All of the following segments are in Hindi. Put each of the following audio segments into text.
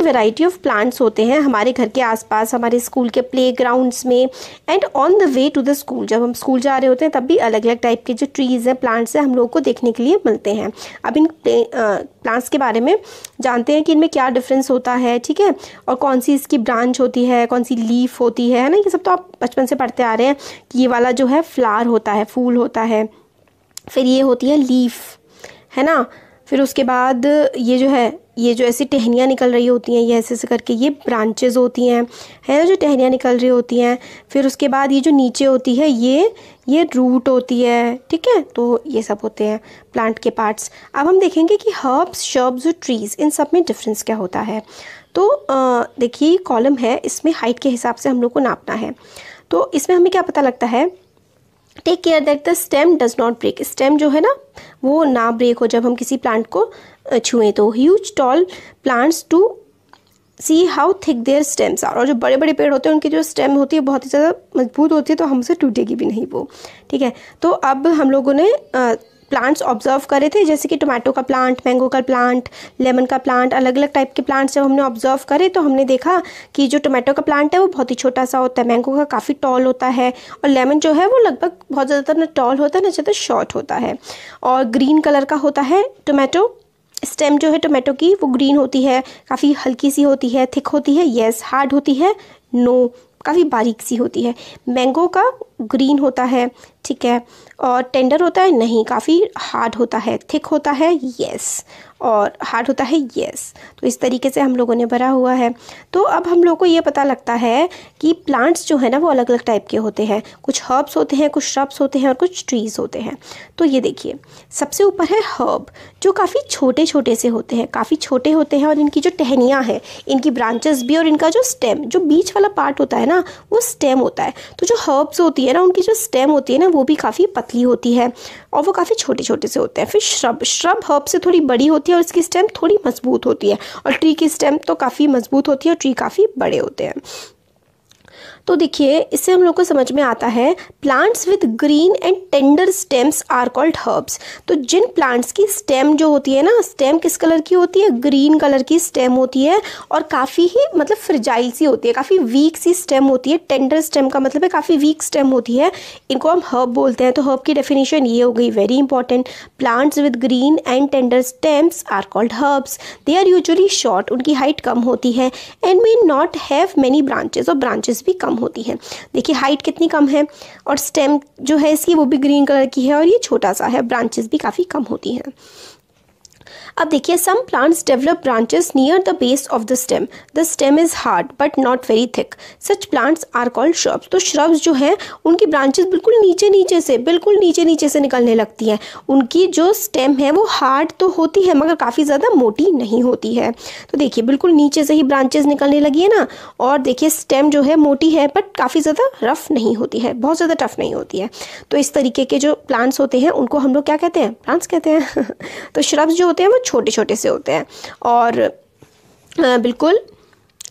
वेराइटी ऑफ प्लांट्स होते हैं हमारे घर के आसपास, हमारे स्कूल के प्लेग्राउंड्स में, and on the way to the school. जब हम स्कूल जा रहे होते हैं तब भी अलग अलग टाइप के जो ट्रीज़ हैं, प्लांट्स हैं, हम लोगों को देखने के लिए मिलते हैं। अब इन प्लांट्स के बारे में जानते हैं कि इनमें क्या डिफरेंस होता है, ठीक है, और कौन सी इसकी ब्रांच होती है, कौन सी लीफ होती है ना। ये सब तो आप बचपन से पढ़ते आ रहे हैं कि ये वाला जो है फ्लावर होता है, फूल होता है, फिर ये होती है लीफ, है ना। फिर उसके बाद ये जो है, ये जो ऐसी टहनियाँ निकल रही होती हैं, ये ऐसे ऐसे करके ये ब्रांचेस होती हैं, है ना, जो टहनियाँ निकल रही होती हैं। फिर उसके बाद ये जो नीचे होती है ये रूट होती है, ठीक है। तो ये सब होते हैं प्लांट के पार्ट्स। अब हम देखेंगे कि हर्ब्स, शर्ब्स और ट्रीज़, इन सब में डिफरेंस क्या होता है। तो देखिए कॉलम है, इसमें हाइट के हिसाब से हम लोग को नापना है। तो इसमें हमें क्या पता लगता है, take care that the stem does not break. Stem जो है ना वो ना ब्रेक हो जब हम किसी प्लांट को छुएं। तो huge tall plants to see how thick their stems are. और जो बड़े बड़े पेड़ होते हैं उनकी जो स्टेम होती है बहुत ही ज़्यादा मजबूत होती है, तो हमसे टूटेगी भी नहीं वो, ठीक है। तो अब हम लोगों ने प्लांट्स ऑब्जर्व करे थे, जैसे कि टोमेटो का प्लांट, मैंगो का प्लांट, लेमन का प्लांट, अलग अलग टाइप के प्लांट्स जब हमने ऑब्जर्व करे तो हमने देखा कि जो टोमेटो का प्लांट है वो बहुत ही छोटा सा होता है, मैंगो का काफ़ी टॉल होता है, और लेमन जो है वो लगभग बहुत ज़्यादा ना टॉल होता है ना ज़्यादा शॉर्ट होता है। और ग्रीन कलर का होता है टोमेटो, स्टेम जो है टोमेटो की वो ग्रीन होती है, काफ़ी हल्की सी होती है, थिक होती है, येस, हार्ड होती है, नो, काफ़ी बारीक सी होती है। मैंगो का ग्रीन होता है, ठीक है, और टेंडर होता है, नहीं, काफ़ी हार्ड होता है, थिक होता है, येस, और हार्ड होता है, येस। तो इस तरीके से हम लोगों ने भरा हुआ है। तो अब हम लोग को ये पता लगता है कि प्लांट्स जो है ना वो अलग अलग टाइप के होते हैं, कुछ हर्ब्स होते हैं, कुछ श्रब्स होते हैं और कुछ ट्रीज़ होते हैं। तो ये देखिए सबसे ऊपर है हर्ब, जो काफ़ी छोटे छोटे से होते हैं, काफ़ी छोटे होते हैं, और इनकी जो टहनियाँ हैं, इनकी ब्रांचेस भी, और इनका जो स्टेम, जो बीच वाला पार्ट होता है ना वो स्टेम होता है। तो जो हर्ब्स होती है ना उनकी जो स्टेम होती है ना वो भी काफ़ी पतली होती है और वो काफ़ी छोटे छोटे से होते हैं। फिर श्रब हर्ब से थोड़ी बड़ी होती है और इसकी स्टेम थोड़ी मजबूत होती है, और ट्री की स्टेम तो काफ़ी मजबूत होती है और ट्री काफ़ी बड़े होते हैं। तो देखिए इससे हम लोग को समझ में आता है plants with green and tender stems are called herbs. तो जिन प्लांट्स की स्टेम जो होती है ना, स्टेम किस कलर की होती है, ग्रीन कलर की स्टेम होती है, और काफ़ी ही मतलब फ्रिजाइल सी होती है, काफ़ी वीक सी स्टेम होती है। टेंडर स्टेम का मतलब है काफ़ी वीक स्टेम होती है, इनको हम हर्ब बोलते हैं। तो हर्ब की डेफिनेशन ये हो गई, very important, plants with green and tender stems are called herbs. They are usually short, उनकी हाइट कम होती है, and may not have many branches, और ब्रांचेस भी कम होती है। देखिए हाइट कितनी कम है, और स्टेम जो है इसकी वो भी ग्रीन कलर की है, और ये छोटा सा है, ब्रांचेस भी काफ़ी कम होती हैं। अब देखिए some plants develop branches near the base of the stem is hard but not very thick, such plants are called shrubs. तो श्रब्स जो है उनकी ब्रांचेस बिल्कुल नीचे नीचे से निकलने लगती हैं, उनकी जो स्टेम है वो हार्ड तो होती है मगर काफ़ी ज़्यादा मोटी नहीं होती है। तो देखिए बिल्कुल नीचे से ही ब्रांचेस निकलने लगी है ना, और देखिए स्टेम जो है मोटी है बट काफ़ी ज़्यादा रफ नहीं होती है, बहुत ज़्यादा टफ नहीं होती है। तो इस तरीके के जो प्लांट्स होते हैं उनको हम लोग क्या कहते हैं, प्लांट्स कहते हैं। तो श्रब्स जो होते हैं वो छोटे छोटे से होते हैं, और बिल्कुल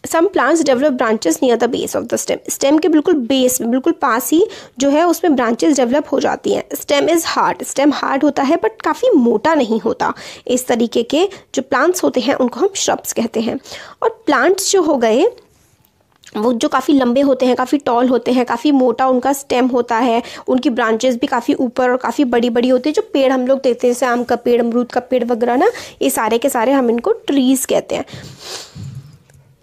some plants develop branches near the base of the stem के बिल्कुल बेस में, बिल्कुल पास ही जो है उसमें ब्रांचेस डेवलप हो जाती हैं। Stem is hard, stem hard होता है बट काफ़ी मोटा नहीं होता। इस तरीके के जो प्लांट्स होते हैं उनको हम श्रब्स कहते हैं। और प्लांट्स जो हो गए वो जो काफ़ी लंबे होते हैं, काफ़ी टॉल होते हैं, काफ़ी मोटा उनका स्टेम होता है, उनकी ब्रांचेस भी काफ़ी ऊपर और काफ़ी बड़ी बड़ी होती है। जो पेड़ हम लोग देखते हैं जैसे आम का पेड़, अमरूद का पेड़ वगैरह ना, ये सारे के सारे हम इनको ट्रीज़ कहते हैं,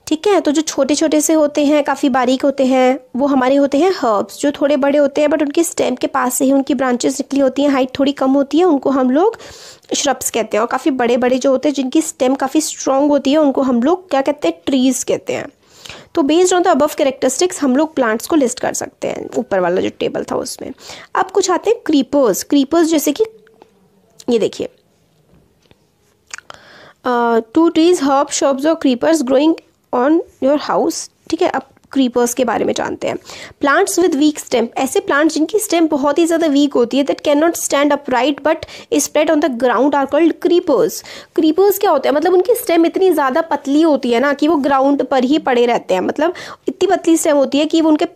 ठीक है। तो जो छोटे छोटे से होते हैं, काफ़ी बारीक होते हैं, वो हमारे होते हैं हर्ब्स। जो थोड़े बड़े होते हैं बट उनकी स्टेम के पास से ही उनकी ब्रांचेस निकली होती हैं, हाइट थोड़ी कम होती है, उनको हम लोग श्रब्स कहते हैं। और काफ़ी बड़े बड़े जो होते हैं जिनकी स्टेम काफ़ी स्ट्रॉन्ग होती है उनको हम लोग क्या कहते हैं, ट्रीज़ कहते हैं। तो based on the above characteristics हम लोग प्लांट्स को लिस्ट कर सकते हैं, ऊपर वाला जो टेबल था उसमें। अब कुछ आते हैं क्रीपर्स जैसे कि ये देखिए 2 trees, herbs, shrubs और creepers growing on your house, ठीक है। अब क्रीपर्स के बारे में जानते हैं। प्लांट्स विद वीक स्टेम, ऐसे प्लांट्स जिनकी स्टेम बहुत ही ज़्यादा वीक होती है, that can not stand upright but spread on the ground are called creepers. Creepers क्या होते हैं, मतलब उनकी स्टेम इतनी ज़्यादा पतली होती है ना कि वो ग्राउंड पर ही पड़े रहते हैं, मतलब इतनी पतली स्टेम होती है कि वो उनके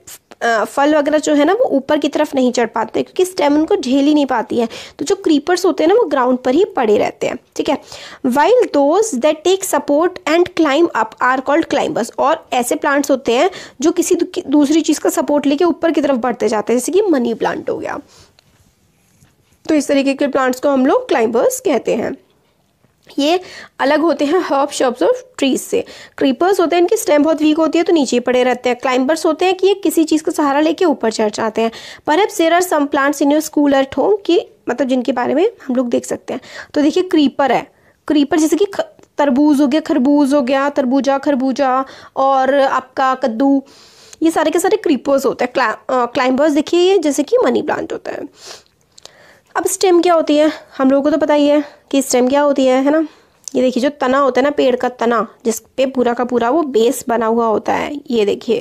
फल वगैरह जो है ना वो ऊपर की तरफ नहीं चढ़ पाते क्योंकि स्टेम उनको झेल ही नहीं पाती है। तो जो क्रीपर्स होते हैं ना वो ग्राउंड पर ही पड़े रहते हैं, ठीक है। While those that take support and climb up are called climbers. और ऐसे प्लांट्स होते हैं जो किसी दूसरी चीज़ का सपोर्ट लेके ऊपर की तरफ बढ़ते जाते हैं, जैसे कि मनी प्लांट हो गया। तो इस तरीके के प्लांट्स को हम लोग क्लाइंबर्स कहते हैं। ये अलग होते हैं हर्ब शर्ब्स और ट्रीज से। क्रीपर्स होते हैं इनकी स्टेम बहुत वीक होती है तो नीचे पड़े रहते हैं। क्लाइंबर्स होते हैं कि ये किसी चीज़ का सहारा लेके ऊपर चढ़ जाते हैं। Perhaps there are some plants in your school at home कि मतलब जिनके बारे में हम लोग देख सकते हैं। तो देखिए क्रीपर है, क्रीपर जैसे कि तरबूज हो गया, खरबूज हो गया, तरबूजा खरबूजा और आपका कद्दू, ये सारे के सारे क्रीपर्स होते हैं। क्लाइंबर्स देखिए ये जैसे कि मनी प्लांट होता है। अब स्टेम क्या होती है, हम लोगों को तो पता ही है कि स्टेम क्या होती है ना। ये देखिए जो तना होता है ना पेड़ का तना, जिस पे पूरा का पूरा वो बेस बना हुआ होता है, ये देखिए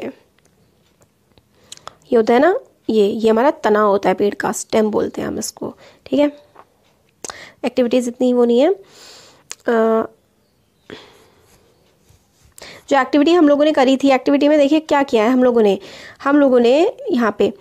ये होता है ना, ये हमारा तना होता है पेड़ का, स्टेम बोलते हैं हम इसको, ठीक है। एक्टिविटीज इतनी वो नहीं है। जो एक्टिविटी हम लोगों ने करी थी, एक्टिविटी में देखिए क्या किया है हम लोगों ने यहाँ पे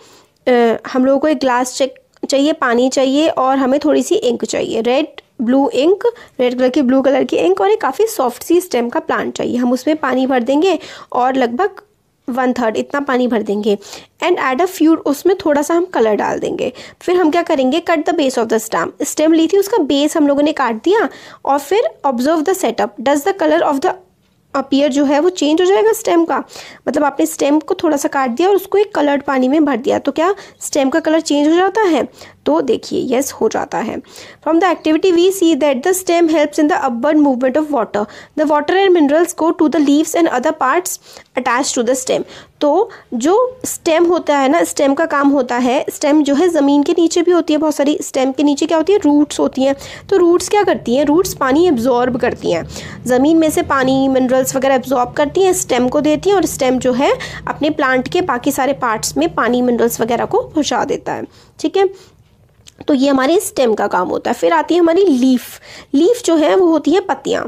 हम लोगों को एक ग्लास चाहिए, पानी चाहिए और हमें थोड़ी सी इंक चाहिए, रेड कलर की ब्लू कलर की इंक और एक काफ़ी सॉफ्ट सी स्टेम का प्लांट चाहिए। हम उसमें पानी भर देंगे और लगभग 1/3 इतना पानी भर देंगे एंड एड अ फ्यू, उसमें थोड़ा सा हम कलर डाल देंगे। फिर हम क्या करेंगे, cut the base of the stem ली थी, उसका बेस हम लोगों ने काट दिया और फिर observe the setup, does the colour of the appear जो है वो चेंज हो जाएगा स्टेम का। मतलब आपने स्टेम को थोड़ा सा काट दिया और उसको एक कलर्ड पानी में भर दिया तो क्या स्टेम का कलर चेंज हो जाता है? तो देखिए यस हो जाता है। From the activity we see that the stem helps in the upward movement of water, the water and minerals go to the leaves and other parts attach to the stem. तो जो स्टेम होता है ना, स्टेम का काम होता है, स्टेम जो है ज़मीन के नीचे भी होती है बहुत सारी, स्टेम के नीचे क्या होती है, रूट्स होती हैं। तो रूट्स क्या करती हैं, रूट्स पानी एब्जॉर्ब करती हैं, ज़मीन में से पानी मिनरल्स वगैरह एब्जॉर्ब करती हैं, स्टेम को देती हैं और स्टेम जो है अपने प्लांट के बाकी सारे पार्ट्स में पानी मिनरल्स वगैरह को पहुँचा देता है, ठीक है। तो ये हमारे स्टेम का काम होता है। फिर आती है हमारी लीफ जो है वो होती है पत्तियाँ।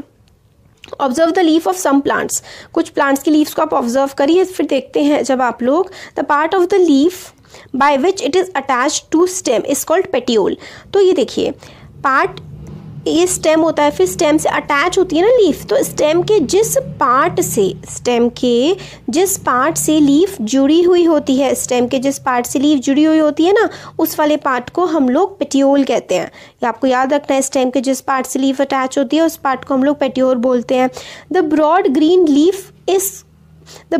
Observe the leaf of some plants, कुछ प्लांट्स की लीव्स को आप ऑब्जर्व करिए, फिर देखते हैं जब आप लोग the part of the leaf by which it is attach to stem is called petiole. तो ये देखिए पार्ट, ये स्टेम होता है, फिर स्टेम से अटैच होती है ना लीफ, तो स्टेम के जिस पार्ट से लीफ जुड़ी हुई होती है, स्टेम के जिस पार्ट से लीफ जुड़ी हुई होती है ना, उस वाले पार्ट को हम लोग पेटियोल कहते हैं। ये आपको याद रखना है, स्टेम के जिस पार्ट से लीफ अटैच होती है उस पार्ट को हम लोग पेटियोल बोलते हैं। The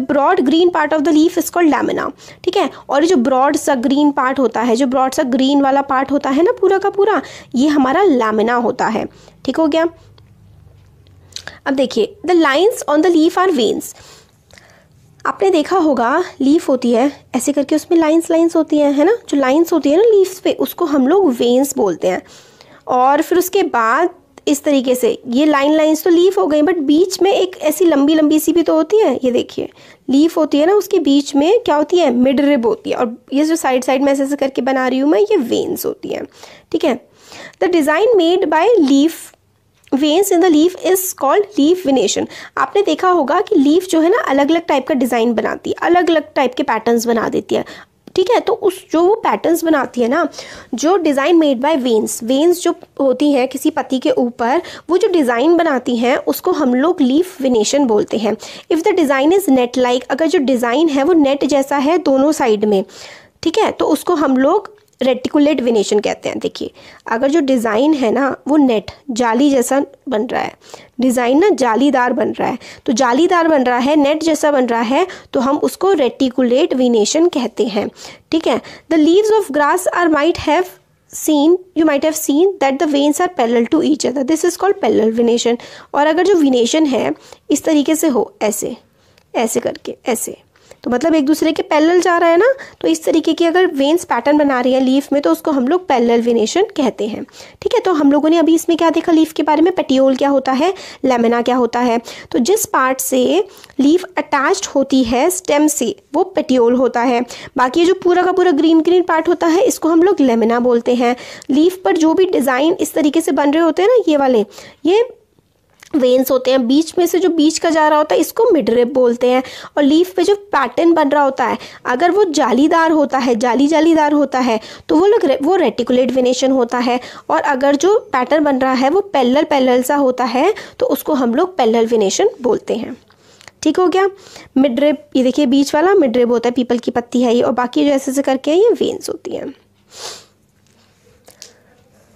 broad green part of the leaf is called lamina, ठीक है। और ये जो ब्रॉड सा ग्रीन पार्ट होता है, जो ब्रॉड सा ग्रीन वाला पार्ट होता है ना पूरा का पूरा, ये हमारा लैमिना होता है, ठीक हो गया। अब देखिए the lines on the leaf are veins. आपने देखा होगा लीफ होती है ऐसे करके, उसमें लाइंस होती हैं, है ना, जो लाइंस होती है ना लीव्स पे, उसको हम लोग वेन्स बोलते हैं। और फिर उसके बाद इस तरीके से ये लाइंस तो लीफ हो गई, बट बीच में एक ऐसी लंबी सी भी तो होती है, ये देखिए लीफ होती है ना, उसके बीच में क्या होती है, मिड रिब होती है, और ये जो साइड में ऐसे करके बना रही हूँ मैं, ये वेन्स होती है, ठीक है। The design made by leaf veins in the leaf is called leaf विनेशन। आपने देखा होगा कि लीफ जो है ना अलग अलग टाइप का डिज़ाइन बनाती है, अलग अलग टाइप के पैटर्न्स बना देती है, ठीक है। तो उस जो वो पैटर्न्स बनाती है ना, जो डिज़ाइन मेड बाय वेन्स जो होती हैं किसी पत्ती के ऊपर, वो जो डिज़ाइन बनाती हैं उसको हम लोग लीफ विनेशन बोलते हैं। If the design is net like, अगर जो डिज़ाइन है वो नेट जैसा है दोनों साइड में, ठीक है, तो उसको हम लोग रेटिकुलेट विनेशन कहते हैं। देखिए अगर जो डिज़ाइन है ना वो नेट जाली जैसा बन रहा है, डिज़ाइन ना जालीदार बन रहा है, तो जालीदार बन रहा है, नेट जैसा बन रहा है, तो हम उसको रेटिकुलेट विनेशन कहते हैं, ठीक है। The leaves of grass are you might have seen that the veins are parallel to each other, this is called parallel venation। और अगर जो विनेशन है इस तरीके से हो, ऐसे करके ऐसे, तो मतलब एक दूसरे के पैरेलल जा रहा है ना, तो इस तरीके की अगर वेन्स पैटर्न बना रही है लीफ में तो उसको हम लोग पैरेलल वेनेशन कहते हैं, ठीक है। तो हम लोगों ने अभी इसमें क्या देखा लीफ के बारे में, पेटियोल क्या होता है, लैमिना क्या होता है। तो जिस पार्ट से लीफ अटैच्ड होती है स्टेम से वो पेटियोल होता है, बाकी जो पूरा का पूरा ग्रीन पार्ट होता है इसको हम लोग लैमिना बोलते हैं। लीफ पर जो भी डिज़ाइन इस तरीके से बन रहे होते हैं ना, ये वाले, ये वेन्स होते हैं, बीच में से जो बीच का जा रहा होता है इसको मिड रिब बोलते हैं। और लीफ पे जो पैटर्न बन रहा होता है अगर वो जालीदार होता है, जालीदार होता है तो वो रेटिकुलेट वेनेशन होता है। और अगर जो पैटर्न बन रहा है वो पैरेलल सा होता है तो उसको हम लोग पैरेलल वेनेशन बोलते हैं। ठीक हो गया। मिड रिब, ये देखिए बीच वाला मिड रिब होता है, पीपल की पत्ती है ये, और बाकी जो ऐसे करके ये वेन्स होती हैं।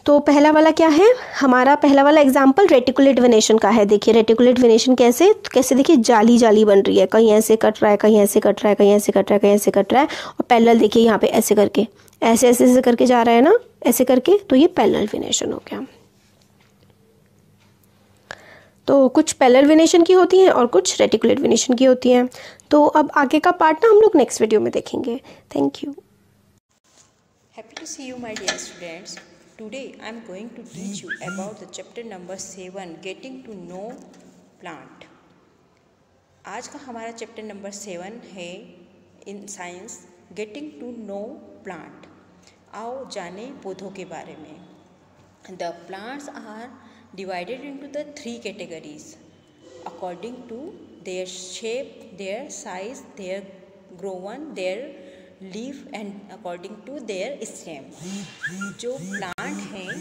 तो पहला वाला क्या है, हमारा पहला वाला एग्जाम्पल रेटिकुलेट वेनेशन का है। देखिए रेटिकुलेट वेनेशन कैसे देखिए जाली बन रही है, कहीं ऐसे कट रहा है, कहीं ऐसे कट रहा है, कहीं ऐसे कट रहा है, कहीं ऐसे कट रहा है, और पैरेलल देखिए यहाँ पे ऐसे करके ऐसे करके जा रहा है ना, ऐसे करके, तो ये पैरेलल वेनेशन हो गया। तो कुछ पैरेलल वेनेशन की होती हैं और कुछ रेटिकुलेट वेनेशन की होती हैं। तो अब आगे का पार्ट ना हम लोग नेक्स्ट वीडियो में देखेंगे। Thank you. Happy to see you, my dear students. Today I am going to teach you about the chapter number 7, Getting to Know Plant. आज का हमारा चैप्टर नंबर 7 है in science, getting to know plant. आओ जाने पौधों के बारे में। The plants are divided into the 3 categories according to their shape, their size, their growth, their leaf and according to their stem। जो प्लांट हैं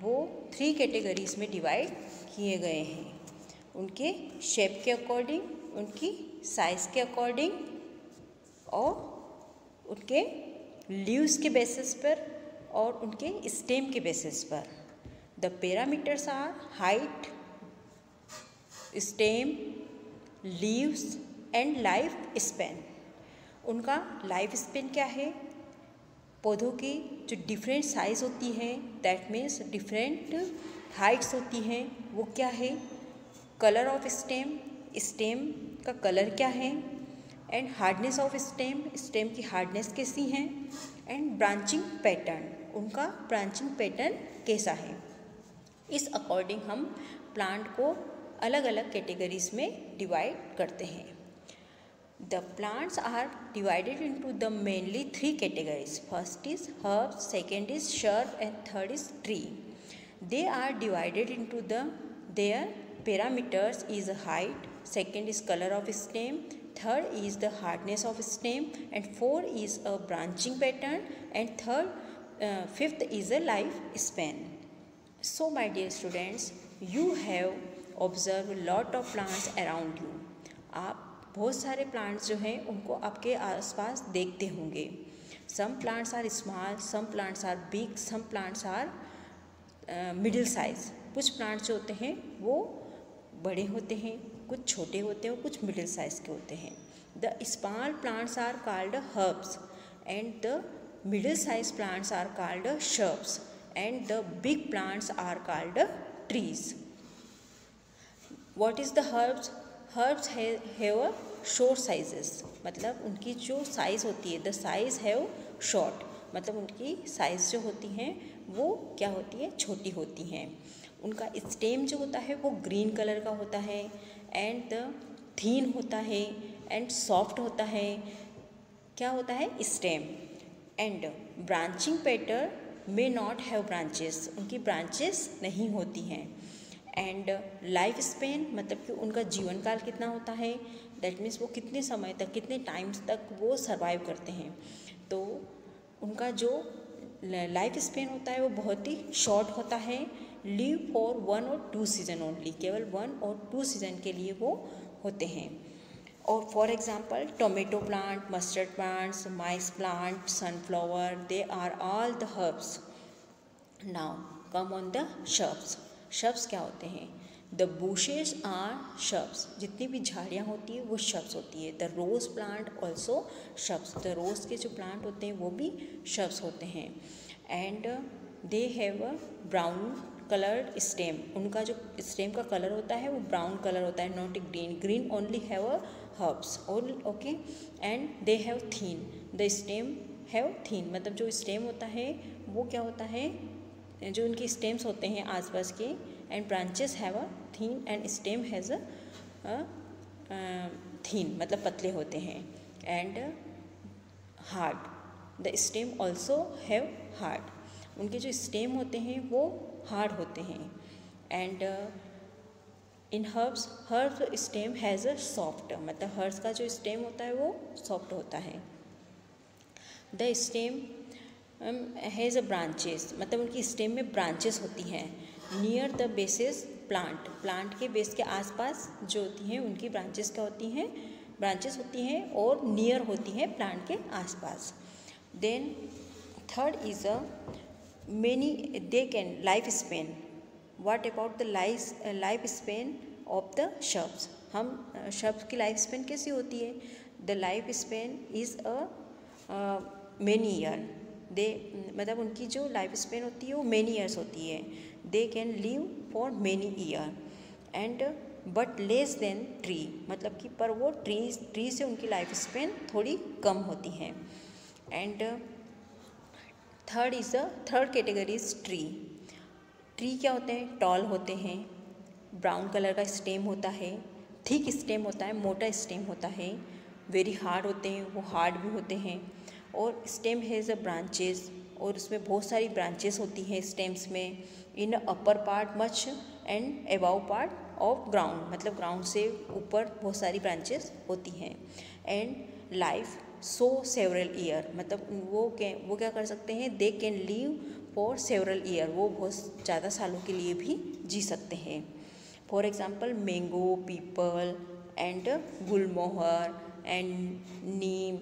वो 3 कैटेगरीज में डिवाइड किए गए हैं, उनके शेप के अकॉर्डिंग, उनकी साइज के अकॉर्डिंग और उनके लीव्स के बेसिस पर और उनके स्टेम के बेसिस पर। The parameters are height, stem, leaves and life span। उनका लाइफ स्पेन क्या है, पौधों की जो डिफरेंट साइज़ होती है, दैट मीन्स डिफरेंट हाइट्स होती हैं, वो क्या है, कलर ऑफ स्टेम, स्टेम का कलर क्या है, and hardness of stem, stem की हार्डनेस कैसी है, एंड ब्रांचिंग पैटर्न, उनका ब्रांचिंग पैटर्न कैसा है। इस अकॉर्डिंग हम प्लांट को अलग अलग कैटेगरीज में डिवाइड करते हैं। The plants are divided into the mainly 3 categories. First is herb, second is shrub and third is tree. They are divided into the their parameters is height, second is colour of stem, third is the hardness of stem and fourth is a branching pattern and fifth is a life span. So my dear students, you have observed a lot of plants around you। आप बहुत सारे प्लांट्स जो हैं उनको आपके आसपास देखते होंगे। Some plants are small, some plants are big, some plants are middle size। कुछ प्लांट्स जो होते हैं वो बड़े होते हैं, कुछ छोटे होते हैं और कुछ मिडिल साइज़ के होते हैं। The small plants are called herbs and the middle size plants are called shrubs and the big plants are called trees। What is the herbs? Herbs have a short sizes, मतलब उनकी जो साइज़ होती है, the size have short, मतलब उनकी साइज़ जो होती हैं वो क्या होती है, छोटी होती हैं। उनका स्टेम जो होता है वो ग्रीन कलर का होता है एंड थीन होता है एंड सॉफ्ट होता है। क्या होता है, stem. And branching pattern may not have branches, उनकी ब्रांचेस नहीं होती हैं। एंड लाइफ स्पेन मतलब कि उनका जीवन काल कितना होता है, दैट मीन्स वो कितने समय तक, कितने टाइम्स तक वो सर्वाइव करते हैं। तो उनका जो लाइफ स्पेन होता है वो बहुत ही शॉर्ट होता है। लिव फॉर 1 और 2 सीजन ओनली, केवल 1 और 2 सीजन के लिए वो होते हैं। और for example tomato plant, mustard plants, maize plant, sunflower, they are all the herbs. Now come on the shrubs। shrubs क्या होते हैं, द bushes आर shrubs, जितनी भी झाड़ियाँ होती है वो shrubs होती है। The rose plant also shrubs, the rose के जो प्लांट होते हैं वो भी shrubs होते हैं। And they have a brown coloured stem, उनका जो स्टेम का कलर होता है वो ब्राउन कलर होता है, not green. Green only have a herbs okay. And they have thin, the stem have thin, मतलब जो स्टेम होता है वो क्या होता है, जो उनके स्टेम्स होते हैं आसपास के, and branches have a thin and stem has a thin, मतलब पतले होते हैं। And hard, the stem also have hard, उनके जो स्टेम होते हैं वो हार्ड होते हैं। And in herb stem has a soft, मतलब हर्ब्स का जो स्टेम होता है वो सॉफ्ट होता है। The stem has a branches, मतलब उनकी स्टेम में ब्रांचेस होती हैं। नियर द बेसिस प्लांट के बेस के आसपास जो होती हैं उनकी ब्रांचेस क्या होती हैं, ब्रांचेस होती हैं और नियर होती हैं प्लांट के आसपास। Then third is a many they can life span. What about the life span of the shrubs, हम शब्स की लाइफ स्पेन कैसी होती है? The life span is a many year, they मतलब उनकी जो लाइफ स्पेन होती है वो मेनी ईयर्स होती है। दे can live for many year and but less than tree, मतलब कि पर वो ट्री से उनकी लाइफ स्पेन थोड़ी कम होती है। And third category is tree. Tree क्या होते हैं? टॉल होते हैं, ब्राउन कलर का स्टेम होता है, थिक स्टेम होता है, मोटा स्टेम होता है, वेरी हार्ड होते हैं, वो हार्ड भी होते हैं, और स्टेम हैज़ अ ब्रांचेस, और उसमें बहुत सारी ब्रांचेस होती हैं स्टेम्स में। In upper part much and above part of ground, मतलब ग्राउंड से ऊपर बहुत सारी ब्रांचेस होती हैं। And life so several year, मतलब वो क्या कर सकते हैं? They can live for several year, वो बहुत ज़्यादा सालों के लिए भी जी सकते हैं। For example mango, people and Gulmohar and Neem